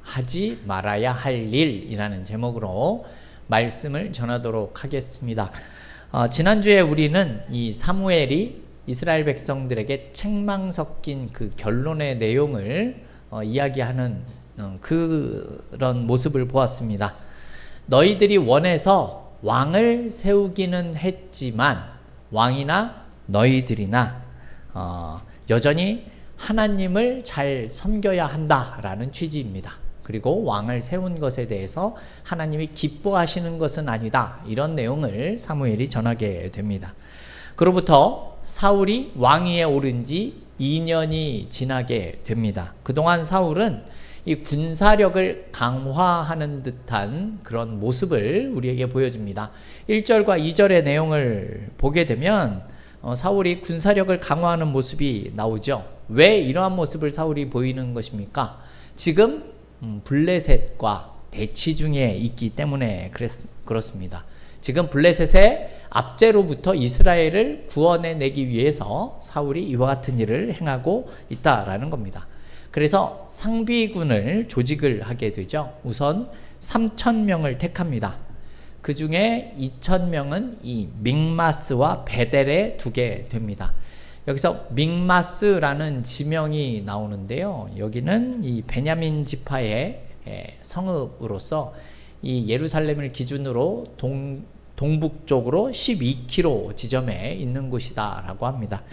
하지 말아야 할 일이라는 제목으로 말씀을 전하도록 하겠습니다. 지난주에 우리는 이 사무엘이 이스라엘 백성들에게 책망 섞인 그 결론의 내용을 이야기하는 그런 모습을 보았습니다. 너희들이 원해서 왕을 세우기는 했지만 왕이나 너희들이나 여전히 하나님을 잘 섬겨야 한다라는 취지입니다. 그리고 왕을 세운 것에 대해서 하나님이 기뻐하시는 것은 아니다, 이런 내용을 사무엘이 전하게 됩니다. 그로부터 사울이 왕위에 오른 지 2년이 지나게 됩니다. 그동안 사울은 이 군사력을 강화하는 듯한 그런 모습을 우리에게 보여줍니다. 1절과 2절의 내용을 보게 되면 사울이 군사력을 강화하는 모습이 나오죠. 왜 이러한 모습을 사울이 보이는 것입니까? 지금 블레셋과 대치 중에 있기 때문에 그렇습니다. 지금 블레셋의 압제로부터 이스라엘을 구원해내기 위해서 사울이 이와 같은 일을 행하고 있다라는 겁니다. 그래서 상비군을 조직을 하게 되죠. 우선 3,000명을 택합니다. 그 중에 2,000명은 이 믹마스와 베델에 두게 됩니다. 여기서 믹마스라는 지명이 나오는데요. 여기는 이 베냐민 지파의 성읍으로서 이 예루살렘을 기준으로 동북쪽으로 12km 지점에 있는 곳이다라고 합니다.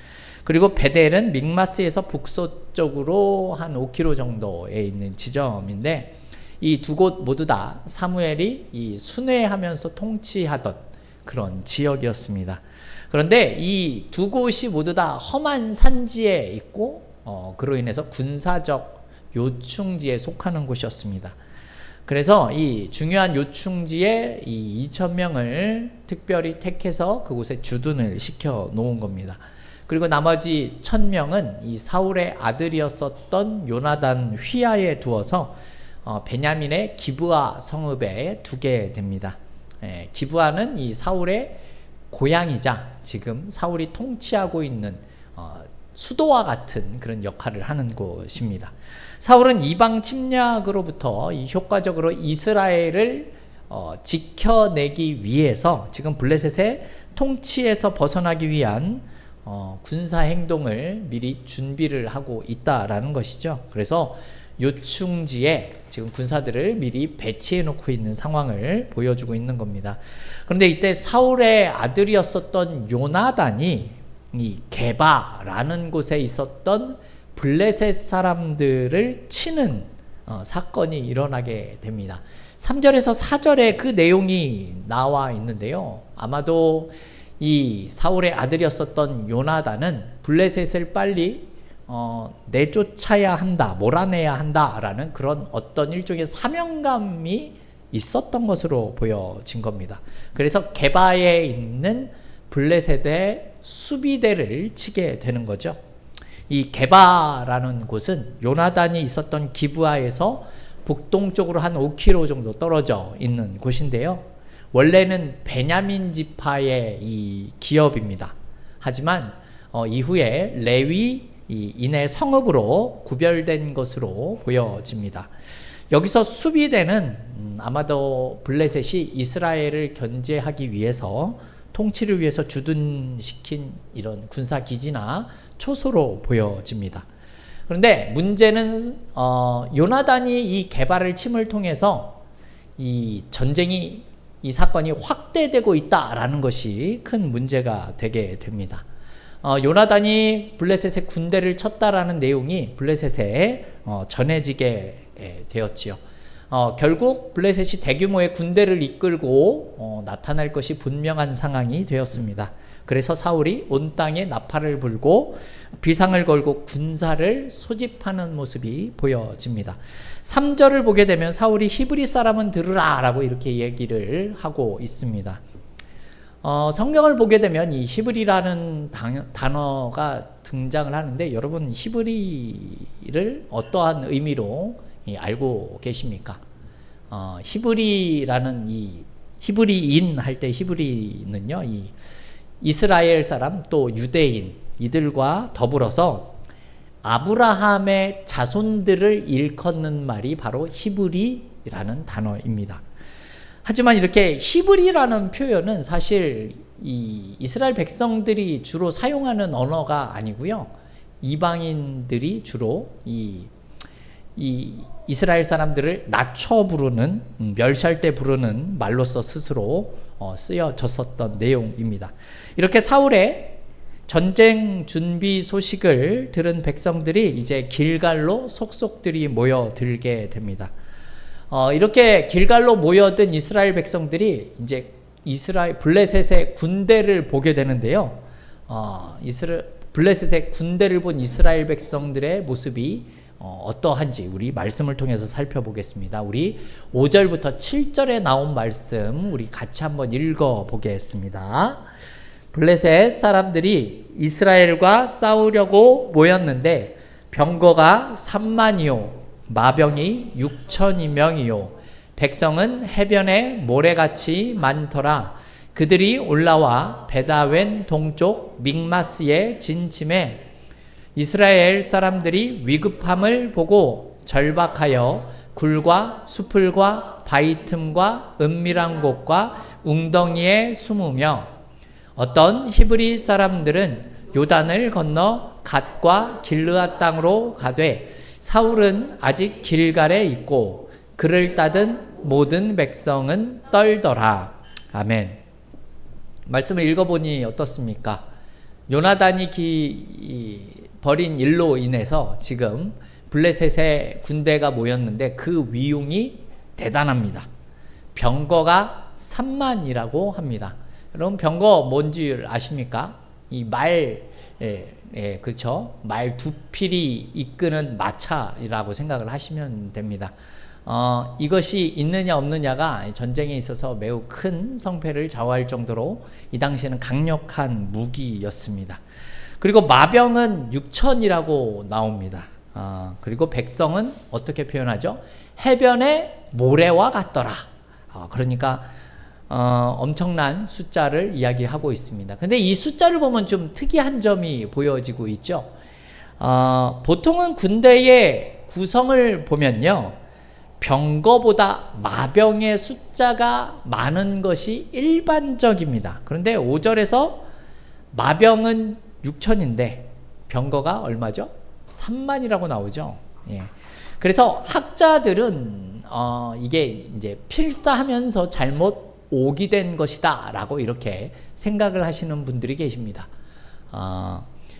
그리고 베델은 믹마스에서 북서쪽으로 한 5km 정도에 있는 지점인데, 이 두 곳 모두 다 사무엘이 이 순회하면서 통치하던 그런 지역이었습니다. 그런데 이 두 곳이 모두 다 험한 산지에 있고 그로 인해서 군사적 요충지에 속하는 곳이었습니다. 그래서 이 중요한 요충지에 이 2,000명을 특별히 택해서 그곳에 주둔을 시켜 놓은 겁니다. 그리고 나머지 1,000명은 이 사울의 아들이었었던 요나단 휘하에 두어서 베냐민의 기브아 성읍에 두게 됩니다. 기브아는 이 사울의 고향이자 지금 사울이 통치하고 있는 수도와 같은 그런 역할을 하는 곳입니다. 사울은 이방 침략으로부터 이 효과적으로 이스라엘을 지켜내기 위해서 지금 블레셋의 통치에서 벗어나기 위한 군사 행동을 미리 준비를 하고 있다라는 것이죠. 그래서 요충지에 지금 군사들을 미리 배치해 놓고 있는 상황을 보여주고 있는 겁니다. 그런데 이때 사울의 아들이었었던 요나단이 이 게바라는 곳에 있었던 블레셋 사람들을 치는 사건이 일어나게 됩니다. 3절에서 4절에 그 내용이 나와 있는데요. 아마도 이 사울의 아들이었었던 요나단은 블레셋을 빨리 내쫓아야 한다, 몰아내야 한다라는 그런 어떤 일종의 사명감이 있었던 것으로 보여진 겁니다. 그래서 게바에 있는 블레셋의 수비대를 치게 되는 거죠. 이 게바라는 곳은 요나단이 있었던 기브아에서 북동쪽으로 한 5km 정도 떨어져 있는 곳인데요. 원래는 베냐민 지파의 이 기업입니다. 하지만 이후에 레위 인의 성읍으로 구별된 것으로 보여집니다. 여기서 수비대는 아마도 블레셋이 이스라엘을 견제하기 위해서, 통치를 위해서 주둔시킨 이런 군사기지나 초소로 보여집니다. 그런데 문제는 요나단이 이 게바를 침을 통해서 이 전쟁이, 이 사건이 확대되고 있다라는 것이 큰 문제가 되게 됩니다. 요나단이 블레셋의 군대를 쳤다라는 내용이 블레셋에 전해지게 되었지요. 결국 블레셋이 대규모의 군대를 이끌고 나타날 것이 분명한 상황이 되었습니다. 그래서 사울이 온 땅에 나팔을 불고 비상을 걸고 군사를 소집하는 모습이 보여집니다. 3절을 보게 되면 사울이 히브리 사람은 들으라 라고 이렇게 얘기를 하고 있습니다. 성경을 보게 되면 이 히브리라는 단어가 등장을 하는데, 여러분 히브리를 어떠한 의미로 알고 계십니까? 히브리라는 이 히브리인 할 때 히브리는요, 이 이스라엘 사람 또 유대인 이들과 더불어서 아브라함의 자손들을 일컫는 말이 바로 히브리라는 단어입니다. 하지만 이렇게 히브리라는 표현은 사실 이 이스라엘 백성들이 주로 사용하는 언어가 아니고요. 이방인들이 주로 이 이스라엘 사람들을 낮춰 부르는, 멸시할 때 부르는 말로서 스스로 쓰여졌었던 내용입니다. 이렇게 사울의 전쟁 준비 소식을 들은 백성들이 이제 길갈로 속속들이 모여들게 됩니다. 이렇게 길갈로 모여든 이스라엘 백성들이 이제 블레셋의 군대를 보게 되는데요. 블레셋의 군대를 본 이스라엘 백성들의 모습이 어떠한지 우리 말씀을 통해서 살펴보겠습니다. 우리 5절부터 7절에 나온 말씀 우리 같이 한번 읽어보겠습니다. 블레셋 사람들이 이스라엘과 싸우려고 모였는데 병거가 3만이요 마병이 6천이명이요 백성은 해변에 모래같이 많더라. 그들이 올라와 베다웬 동쪽 믹마스에 진침해 이스라엘 사람들이 위급함을 보고 절박하여 굴과 수풀과 바위 틈과 은밀한 곳과 웅덩이에 숨으며 어떤 히브리 사람들은 요단을 건너 갓과 길르앗 땅으로 가되 사울은 아직 길갈에 있고 그를 따든 모든 백성은 떨더라. 아멘. 말씀을 읽어보니 어떻습니까? 요나단이 벌인 일로 인해서 지금 블레셋의 군대가 모였는데 그 위용이 대단합니다. 병거가 3만이라고 합니다. 여러분 병거 뭔지 아십니까? 이 그렇죠. 말 두 필이 이끄는 마차라고 생각을 하시면 됩니다. 이것이 있느냐 없느냐가 전쟁에 있어서 매우 큰 성패를 좌우할 정도로 이 당시에는 강력한 무기였습니다. 그리고 마병은 6천이라고 나옵니다. 그리고 백성은 어떻게 표현하죠? 해변의 모래와 같더라. 그러니까 엄청난 숫자를 이야기하고 있습니다. 근데 이 숫자를 보면 좀 특이한 점이 보여지고 있죠. 보통은 군대의 구성을 보면요, 병거보다 마병의 숫자가 많은 것이 일반적입니다. 그런데 5절에서 마병은 6천인데 병거가 얼마죠? 3만이라고 나오죠. 예. 그래서 학자들은 이게 이제 필사하면서 잘못 오기된 것이다 라고 이렇게 생각을 하시는 분들이 계십니다.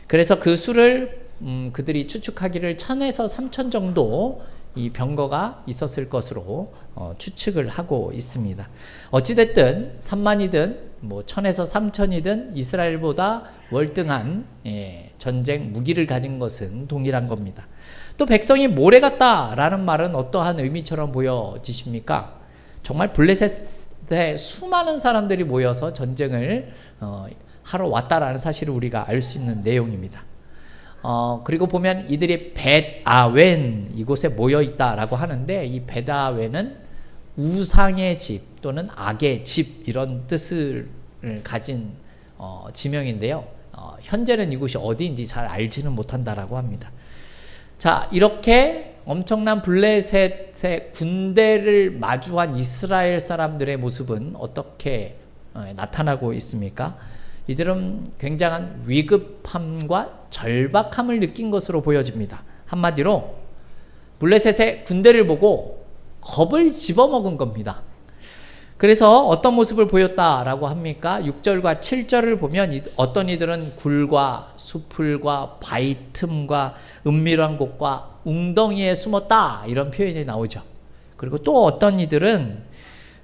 그래서 그 수를 그들이 추측하기를 1000에서 3000 정도 이 병거가 있었을 것으로 추측을 하고 있습니다. 어찌됐든 3만이든 뭐 1000에서 3000이든 이스라엘보다 월등한 전쟁 무기를 가진 것은 동일한 겁니다. 또 백성이 모래 같다라는 말은 어떠한 의미처럼 보여지십니까? 정말 블레셋에 수많은 사람들이 모여서 전쟁을 하러 왔다라는 사실을 우리가 알 수 있는 내용입니다. 그리고 보면 이들이 벳아웬 이곳에 모여 있다라고 하는데, 이 벳아웬은 우상의 집 또는 악의 집 이런 뜻을 가진 지명인데요. 현재는 이곳이 어디인지 잘 알지는 못한다라고 합니다. 자, 이렇게 엄청난 블레셋의 군대를 마주한 이스라엘 사람들의 모습은 어떻게 나타나고 있습니까? 이들은 굉장한 위급함과 절박함을 느낀 것으로 보여집니다. 한마디로 블레셋의 군대를 보고 겁을 집어먹은 겁니다. 그래서 어떤 모습을 보였다라고 합니까? 6절과 7절을 보면 어떤 이들은 굴과 수풀과 바위 틈과 은밀한 곳과 웅덩이에 숨었다 이런 표현이 나오죠. 그리고 또 어떤 이들은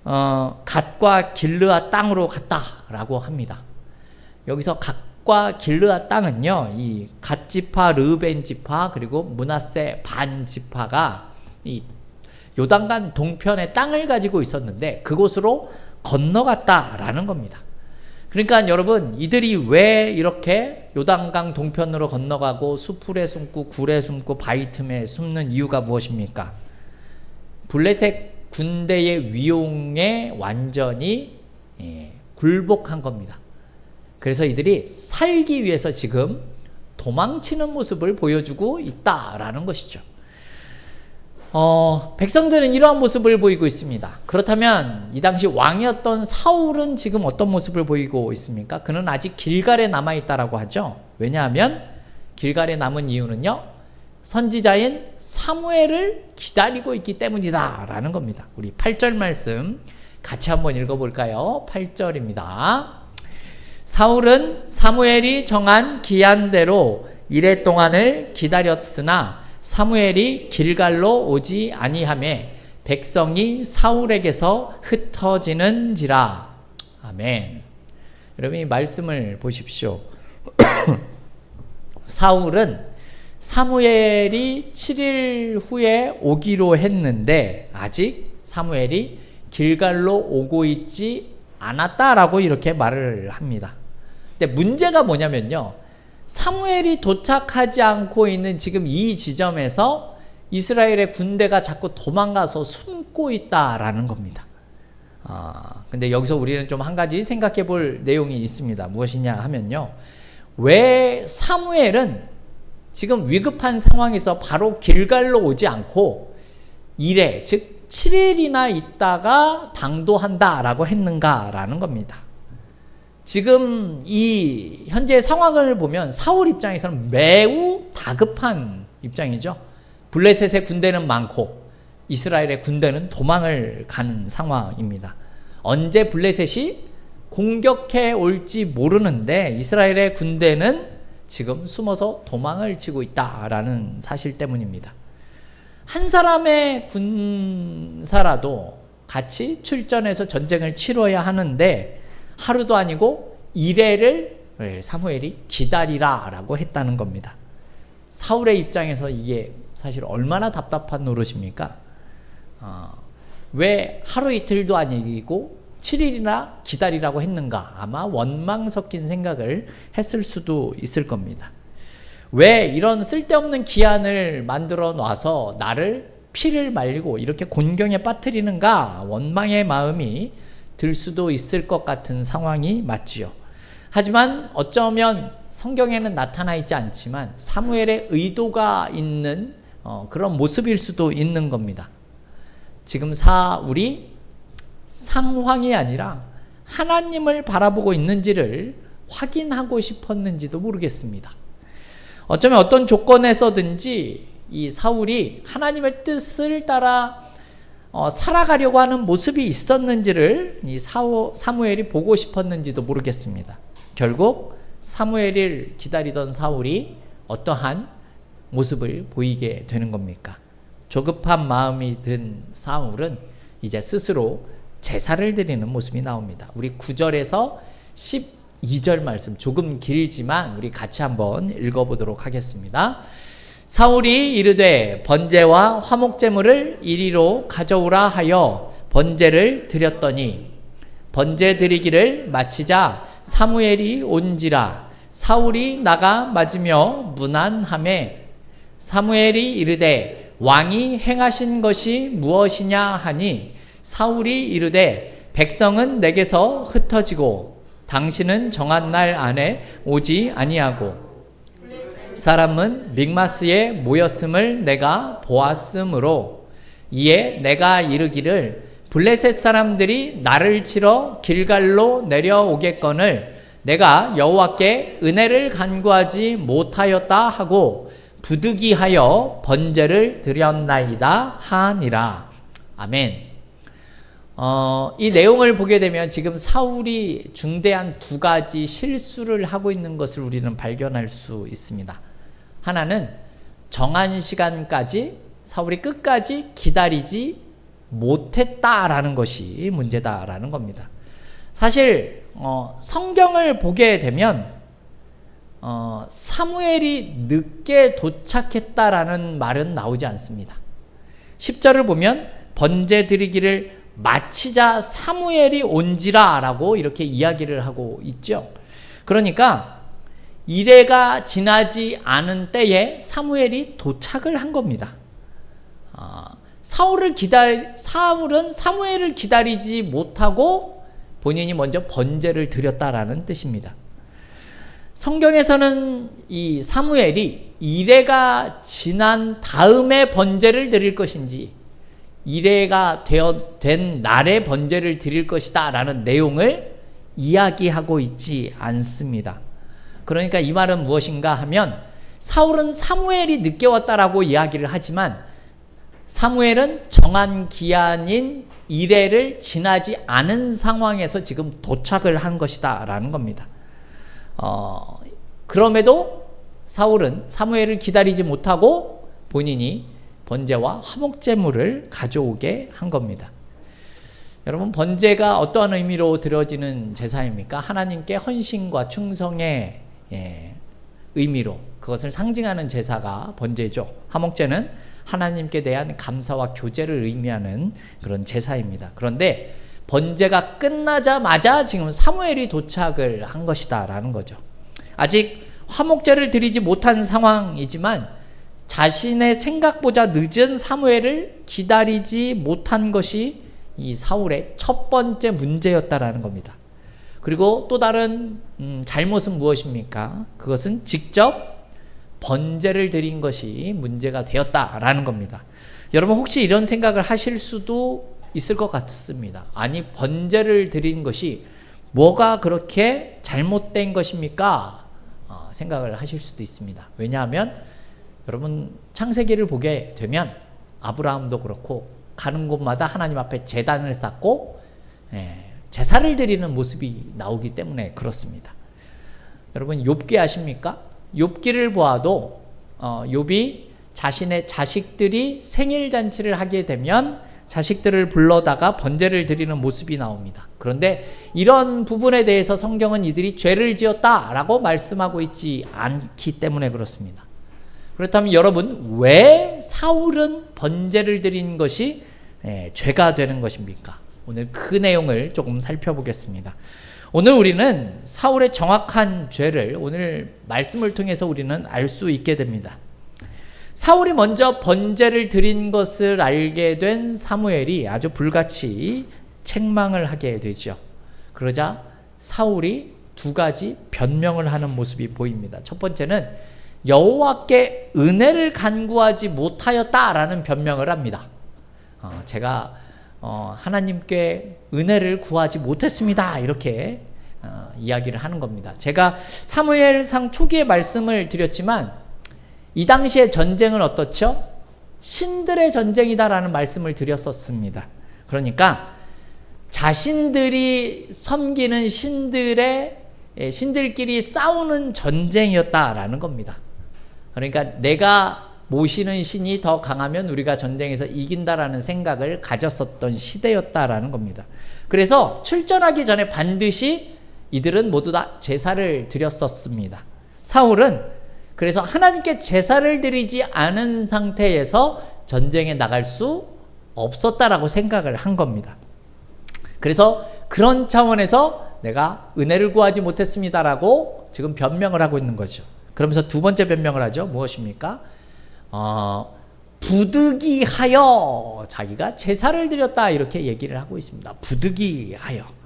갓과 길르앗 땅으로 갔다라고 합니다. 여기서 갓과 길르앗 땅은요, 이 갓 지파, 르벤 지파, 그리고 므낫세 반 지파가 이 요단강 동편의 땅을 가지고 있었는데 그곳으로 건너갔다라는 겁니다. 그러니까 여러분, 이들이 왜 이렇게 요단강 동편으로 건너가고 수풀에 숨고 굴에 숨고 바위 틈에 숨는 이유가 무엇입니까? 블레셋 군대의 위용에 완전히 굴복한 겁니다. 그래서 이들이 살기 위해서 지금 도망치는 모습을 보여주고 있다라는 것이죠. 백성들은 이러한 모습을 보이고 있습니다. 그렇다면 이 당시 왕이었던 사울은 지금 어떤 모습을 보이고 있습니까? 그는 아직 길갈에 남아있다라고 하죠. 왜냐하면 길갈에 남은 이유는요, 선지자인 사무엘을 기다리고 있기 때문이다 라는 겁니다. 우리 8절 말씀 같이 한번 읽어볼까요? 8절입니다. 사울은 사무엘이 정한 기한대로 이레 동안을 기다렸으나 사무엘이 길갈로 오지 아니하매 백성이 사울에게서 흩어지는지라. 아멘. 여러분 이 말씀을 보십시오. 사울은 사무엘이 7일 후에 오기로 했는데 아직 사무엘이 길갈로 오고 있지 않았다라고 이렇게 말을 합니다. 근데 문제가 뭐냐면요, 사무엘이 도착하지 않고 있는 지금 이 지점에서 이스라엘의 군대가 자꾸 도망가서 숨고 있다라는 겁니다. 근데 여기서 우리는 좀 한 가지 생각해 볼 내용이 있습니다. 무엇이냐 하면요, 왜 사무엘은 지금 위급한 상황에서 바로 길갈로 오지 않고 이래, 즉 7일이나 있다가 당도한다라고 했는가라는 겁니다. 지금 이 현재 상황을 보면 사울 입장에서는 매우 다급한 입장이죠. 블레셋의 군대는 많고 이스라엘의 군대는 도망을 가는 상황입니다. 언제 블레셋이 공격해 올지 모르는데 이스라엘의 군대는 지금 숨어서 도망을 치고 있다라는 사실 때문입니다. 한 사람의 군사라도 같이 출전해서 전쟁을 치러야 하는데 하루도 아니고 이레를 사무엘이 기다리라 라고 했다는 겁니다. 사울의 입장에서 이게 사실 얼마나 답답한 노릇입니까? 왜 하루 이틀도 아니고 7일이나 기다리라고 했는가? 아마 원망 섞인 생각을 했을 수도 있을 겁니다. 왜 이런 쓸데없는 기한을 만들어 놔서 나를 피를 말리고 이렇게 곤경에 빠뜨리는가? 원망의 마음이 들 수도 있을 것 같은 상황이 맞지요. 하지만 어쩌면 성경에는 나타나 있지 않지만 사무엘의 의도가 있는 그런 모습일 수도 있는 겁니다. 지금 사울이 상황이 아니라 하나님을 바라보고 있는지를 확인하고 싶었는지도 모르겠습니다. 어쩌면 어떤 조건에서든지 이 사울이 하나님의 뜻을 따라 살아가려고 하는 모습이 있었는지를 이 사무엘이 보고 싶었는지도 모르겠습니다. 결국 사무엘을 기다리던 사울이 어떠한 모습을 보이게 되는 겁니까? 조급한 마음이 든 사울은 이제 스스로 제사를 드리는 모습이 나옵니다. 우리 9절에서 12절 말씀 조금 길지만 우리 같이 한번 읽어보도록 하겠습니다. 사울이 이르되 번제와 화목제물을 이리로 가져오라 하여 번제를 드렸더니 번제 드리기를 마치자 사무엘이 온지라. 사울이 나가 맞으며 문안하매 사무엘이 이르되 왕이 행하신 것이 무엇이냐 하니 사울이 이르되 백성은 내게서 흩어지고 당신은 정한 날 안에 오지 아니하고 사람은 믹마스에 모였음을 내가 보았으므로 이에 내가 이르기를 블레셋 사람들이 나를 치러 길갈로 내려오겠거늘 내가 여호와께 은혜를 간구하지 못하였다 하고 부득이하여 번제를 드렸나이다 하니라. 아멘. 이 내용을 보게 되면 지금 사울이 중대한 두 가지 실수를 하고 있는 것을 우리는 발견할 수 있습니다. 하나는 정한 시간까지 사울이 끝까지 기다리지 못했다라는 것이 문제다라는 겁니다. 사실 성경을 보게 되면 사무엘이 늦게 도착했다라는 말은 나오지 않습니다. 10절을 보면 번제 드리기를 마치자 사무엘이 온지라 라고 이렇게 이야기를 하고 있죠. 그러니까 이래가 지나지 않은 때에 사무엘이 도착을 한 겁니다. 사울은 사무엘을 기다리지 못하고 본인이 먼저 번제를 드렸다라는 뜻입니다. 성경에서는 이 사무엘이 이레가 지난 다음에 번제를 드릴 것인지 이레가 된 날에 번제를 드릴 것이다 라는 내용을 이야기하고 있지 않습니다. 그러니까 이 말은 무엇인가 하면 사울은 사무엘이 늦게 왔다라고 이야기를 하지만 사무엘은 정한 기한인 이레를 지나지 않은 상황에서 지금 도착을 한 것이다 라는 겁니다. 그럼에도 사울은 사무엘을 기다리지 못하고 본인이 번제와 화목제물을 가져오게 한 겁니다. 여러분, 번제가 어떠한 의미로 드려지는 제사입니까? 하나님께 헌신과 충성의 의미로 그것을 상징하는 제사가 번제죠. 화목제는 하나님께 대한 감사와 교제를 의미하는 그런 제사입니다. 그런데 번제가 끝나자마자 지금 사무엘이 도착을 한 것이다 라는 거죠. 아직 화목제를 드리지 못한 상황이지만 자신의 생각보다 늦은 사무엘을 기다리지 못한 것이 이 사울의 첫 번째 문제였다라는 겁니다. 그리고 또 다른 잘못은 무엇입니까? 그것은 직접 번제를 드린 것이 문제가 되었다라는 겁니다. 여러분, 혹시 이런 생각을 하실 수도 있을 것 같습니다. 아니, 번제를 드린 것이 뭐가 그렇게 잘못된 것입니까? 생각을 하실 수도 있습니다. 왜냐하면 여러분, 창세기를 보게 되면 아브라함도 그렇고 가는 곳마다 하나님 앞에 제단을 쌓고 제사를 드리는 모습이 나오기 때문에 그렇습니다. 여러분, 욥기 아십니까? 욥기를 보아도 욥이 자신의 자식들이 생일 잔치를 하게 되면 자식들을 불러다가 번제를 드리는 모습이 나옵니다. 그런데 이런 부분에 대해서 성경은 이들이 죄를 지었다라고 말씀하고 있지 않기 때문에 그렇습니다. 그렇다면 여러분, 왜 사울은 번제를 드린 것이 죄가 되는 것입니까? 오늘 그 내용을 조금 살펴보겠습니다. 오늘 우리는 사울의 정확한 죄를 오늘 말씀을 통해서 우리는 알 수 있게 됩니다. 사울이 먼저 번제를 드린 것을 알게 된 사무엘이 아주 불같이 책망을 하게 되죠. 그러자 사울이 두 가지 변명을 하는 모습이 보입니다. 첫 번째는 여호와께 은혜를 간구하지 못하였다라는 변명을 합니다. 제가 하나님께 은혜를 구하지 못했습니다. 이렇게 이야기를 하는 겁니다. 제가 사무엘상 초기에 말씀을 드렸지만 이 당시의 전쟁은 어떻죠? 신들의 전쟁이다라는 말씀을 드렸었습니다. 그러니까 자신들이 섬기는 신들끼리 싸우는 전쟁이었다라는 겁니다. 그러니까 내가 모시는 신이 더 강하면 우리가 전쟁에서 이긴다라는 생각을 가졌었던 시대였다라는 겁니다. 그래서 출전하기 전에 반드시 이들은 모두 다 제사를 드렸었습니다. 사울은 그래서 하나님께 제사를 드리지 않은 상태에서 전쟁에 나갈 수 없었다라고 생각을 한 겁니다. 그래서 그런 차원에서 내가 은혜를 구하지 못했습니다라고 지금 변명을 하고 있는 거죠. 그러면서 두 번째 변명을 하죠. 무엇입니까? 부득이하여 자기가 제사를 드렸다 이렇게 얘기를 하고 있습니다. 부득이하여.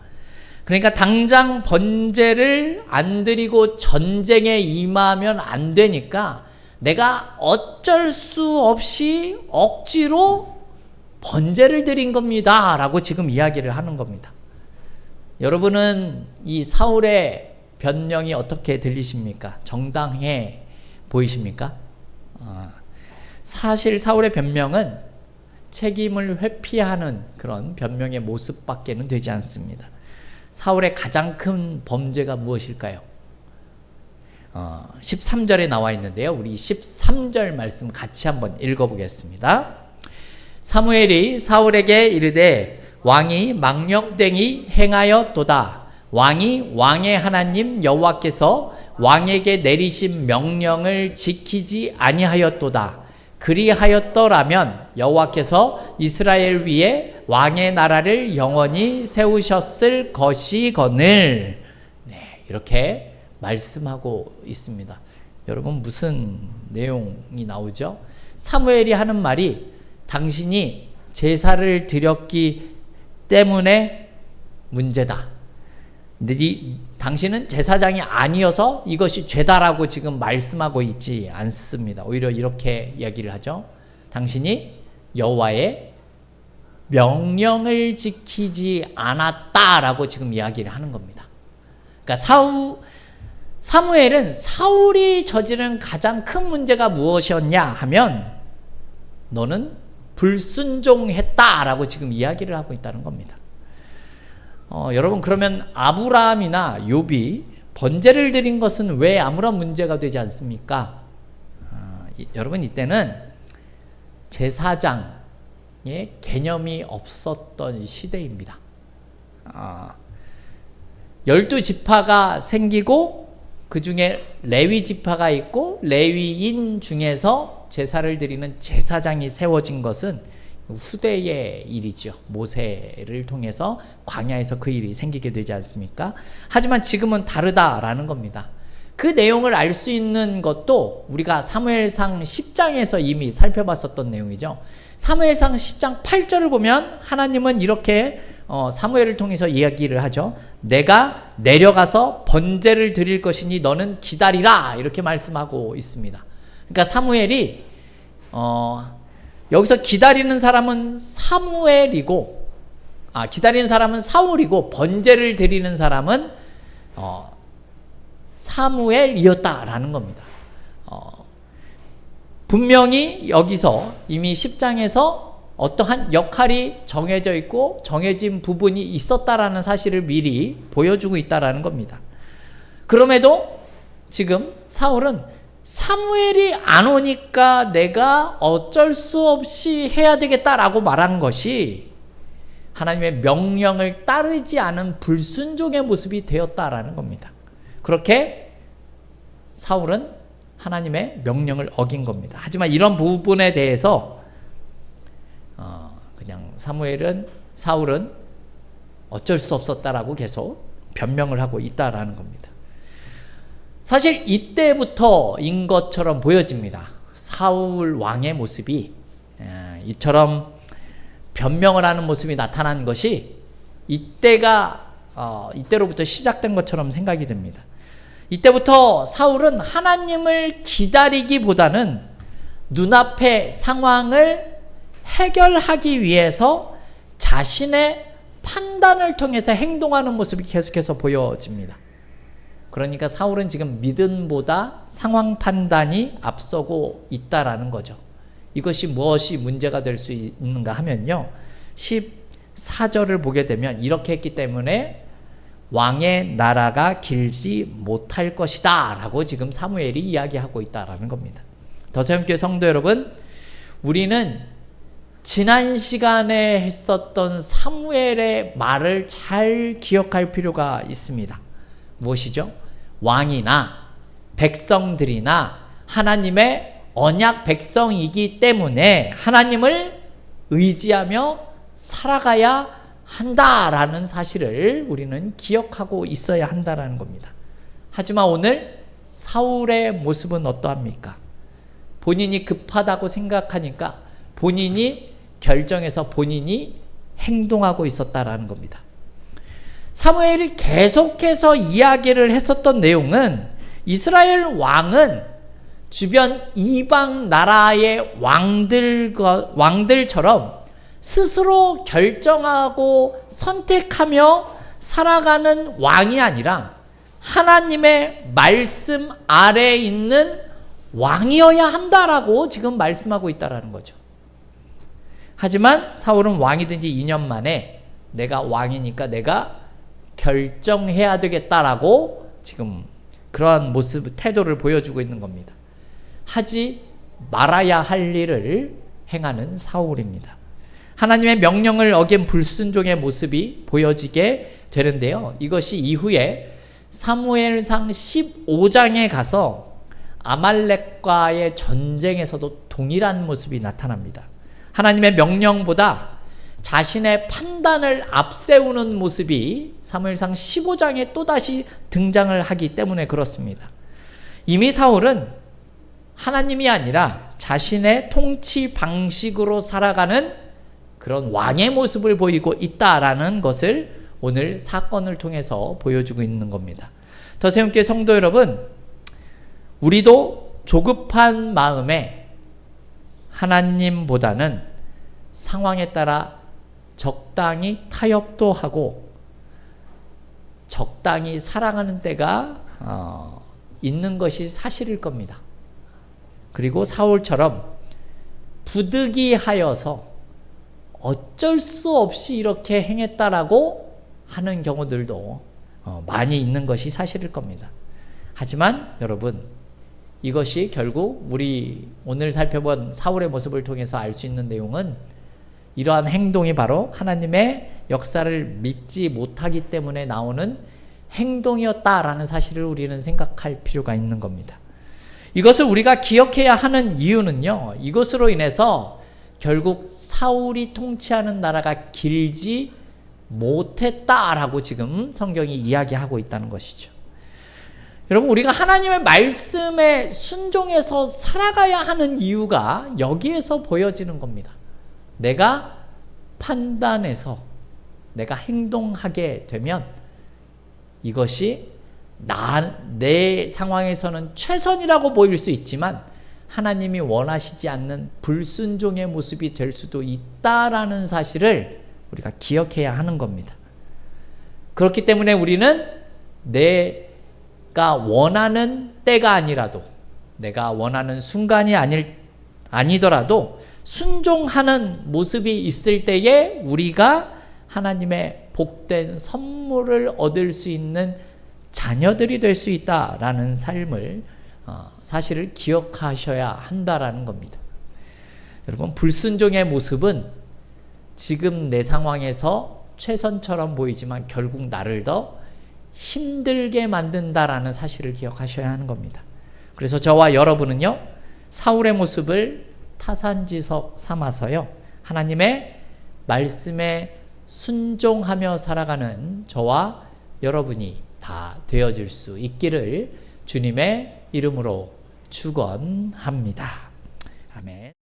그러니까 당장 번제를 안 드리고 전쟁에 임하면 안 되니까 내가 어쩔 수 없이 억지로 번제를 드린 겁니다 라고 지금 이야기를 하는 겁니다. 여러분은 이 사울의 변명이 어떻게 들리십니까? 정당해 보이십니까? 사실 사울의 변명은 책임을 회피하는 그런 변명의 모습밖에는 되지 않습니다. 사울의 가장 큰 범죄가 무엇일까요? 13절에 나와 있는데요. 우리 13절 말씀 같이 한번 읽어보겠습니다. 사무엘이 사울에게 이르되 왕이 망령되이 행하였도다. 왕이 왕의 하나님 여호와께서 왕에게 내리신 명령을 지키지 아니하였도다. 그리하였더라면 여호와께서 이스라엘 위에 왕의 나라를 영원히 세우셨을 것이거늘. 이렇게 말씀하고 있습니다. 여러분, 무슨 내용이 나오죠? 사무엘이 하는 말이 당신이 제사를 드렸기 때문에 문제다. 당신은 제사장이 아니어서 이것이 죄다라고 지금 말씀하고 있지 않습니다. 오히려 이렇게 이야기를 하죠. 당신이 여호와의 명령을 지키지 않았다라고 지금 이야기를 하는 겁니다. 그러니까 사무엘은 사울이 저지른 가장 큰 문제가 무엇이었냐 하면 너는 불순종했다라고 지금 이야기를 하고 있다는 겁니다. 여러분, 그러면 아브라함이나 욥이 번제를 드린 것은 왜 아무런 문제가 되지 않습니까? 여러분, 이때는 제사장의 개념이 없었던 시대입니다. 12지파가 생기고 그 중에 레위 지파가 있고 레위인 중에서 제사를 드리는 제사장이 세워진 것은 후대의 일이죠. 모세를 통해서 광야에서 그 일이 생기게 되지 않습니까? 하지만 지금은 다르다라는 겁니다. 그 내용을 알 수 있는 것도 우리가 사무엘상 10장에서 이미 살펴봤었던 내용이죠. 사무엘상 10장 8절을 보면 하나님은 이렇게 사무엘을 통해서 이야기를 하죠. 내가 내려가서 번제를 드릴 것이니 너는 기다리라, 이렇게 말씀하고 있습니다. 그러니까 사무엘이 여기서 기다리는 사람은 기다리는 사람은 사울이고 번제를 드리는 사람은 사무엘이었다라는 겁니다. 분명히 여기서 이미 10장에서 어떠한 역할이 정해져 있고 정해진 부분이 있었다라는 사실을 미리 보여주고 있다라는 겁니다. 그럼에도 지금 사울은 사무엘이 안 오니까 내가 어쩔 수 없이 해야 되겠다라고 말한 것이 하나님의 명령을 따르지 않은 불순종의 모습이 되었다라는 겁니다. 그렇게 사울은 하나님의 명령을 어긴 겁니다. 하지만 이런 부분에 대해서 그냥 사울은 어쩔 수 없었다라고 계속 변명을 하고 있다라는 겁니다. 사실 이때부터인 것처럼 보여집니다. 사울 왕의 모습이 이처럼 변명을 하는 모습이 나타난 것이 이때로부터 시작된 것처럼 생각이 됩니다. 이때부터 사울은 하나님을 기다리기보다는 눈앞의 상황을 해결하기 위해서 자신의 판단을 통해서 행동하는 모습이 계속해서 보여집니다. 그러니까 사울은 지금 믿음보다 상황 판단이 앞서고 있다라는 거죠. 이것이 무엇이 문제가 될 수 있는가 하면요, 14절을 보게 되면 이렇게 했기 때문에 왕의 나라가 길지 못할 것이다 라고 지금 사무엘이 이야기하고 있다라는 겁니다. 더세움교회 성도 여러분, 우리는 지난 시간에 했었던 사무엘의 말을 잘 기억할 필요가 있습니다. 무엇이죠? 왕이나 백성들이나 하나님의 언약 백성이기 때문에 하나님을 의지하며 살아가야 한다라는 사실을 우리는 기억하고 있어야 한다라는 겁니다. 하지만 오늘 사울의 모습은 어떠합니까? 본인이 급하다고 생각하니까 본인이 결정해서 본인이 행동하고 있었다라는 겁니다. 사무엘이 계속해서 이야기를 했었던 내용은 이스라엘 왕은 주변 이방 나라의 왕들처럼 스스로 결정하고 선택하며 살아가는 왕이 아니라 하나님의 말씀 아래에 있는 왕이어야 한다라고 지금 말씀하고 있다라는 거죠. 하지만 사울은 왕이 된 지 2년 만에 내가 왕이니까 내가 결정해야 되겠다라고 지금 그러한 모습, 태도를 보여주고 있는 겁니다. 하지 말아야 할 일을 행하는 사울입니다. 하나님의 명령을 어긴 불순종의 모습이 보여지게 되는데요. 이것이 이후에 사무엘상 15장에 가서 아말렉과의 전쟁에서도 동일한 모습이 나타납니다. 하나님의 명령보다 자신의 판단을 앞세우는 모습이 사무엘상 15장에 또다시 등장을 하기 때문에 그렇습니다. 이미 사울은 하나님이 아니라 자신의 통치 방식으로 살아가는 그런 왕의 모습을 보이고 있다라는 것을 오늘 사건을 통해서 보여주고 있는 겁니다. 더세움교회 성도 여러분, 우리도 조급한 마음에 하나님보다는 상황에 따라 적당히 타협도 하고 적당히 사랑하는 때가 있는 것이 사실일 겁니다. 그리고 사울처럼 부득이하여서 어쩔 수 없이 이렇게 행했다라고 하는 경우들도 많이 있는 것이 사실일 겁니다. 하지만 여러분, 이것이 결국 우리 오늘 살펴본 사울의 모습을 통해서 알 수 있는 내용은 이러한 행동이 바로 하나님의 역사를 믿지 못하기 때문에 나오는 행동이었다라는 사실을 우리는 생각할 필요가 있는 겁니다. 이것을 우리가 기억해야 하는 이유는요, 이것으로 인해서 결국 사울이 통치하는 나라가 길지 못했다라고 지금 성경이 이야기하고 있다는 것이죠. 여러분, 우리가 하나님의 말씀에 순종해서 살아가야 하는 이유가 여기에서 보여지는 겁니다. 내가 판단해서 내가 행동하게 되면 이것이 내 상황에서는 최선이라고 보일 수 있지만 하나님이 원하시지 않는 불순종의 모습이 될 수도 있다라는 사실을 우리가 기억해야 하는 겁니다. 그렇기 때문에 우리는 내가 원하는 때가 아니라도, 내가 원하는 순간이 아니더라도 순종하는 모습이 있을 때에 우리가 하나님의 복된 선물을 얻을 수 있는 자녀들이 될 수 있다라는 삶을 사실을 기억하셔야 한다라는 겁니다. 여러분, 불순종의 모습은 지금 내 상황에서 최선처럼 보이지만 결국 나를 더 힘들게 만든다라는 사실을 기억하셔야 하는 겁니다. 그래서 저와 여러분은요, 사울의 모습을 타산지석 삼아서요, 하나님의 말씀에 순종하며 살아가는 저와 여러분이 다 되어질 수 있기를 주님의 이름으로 축원합니다. 아멘.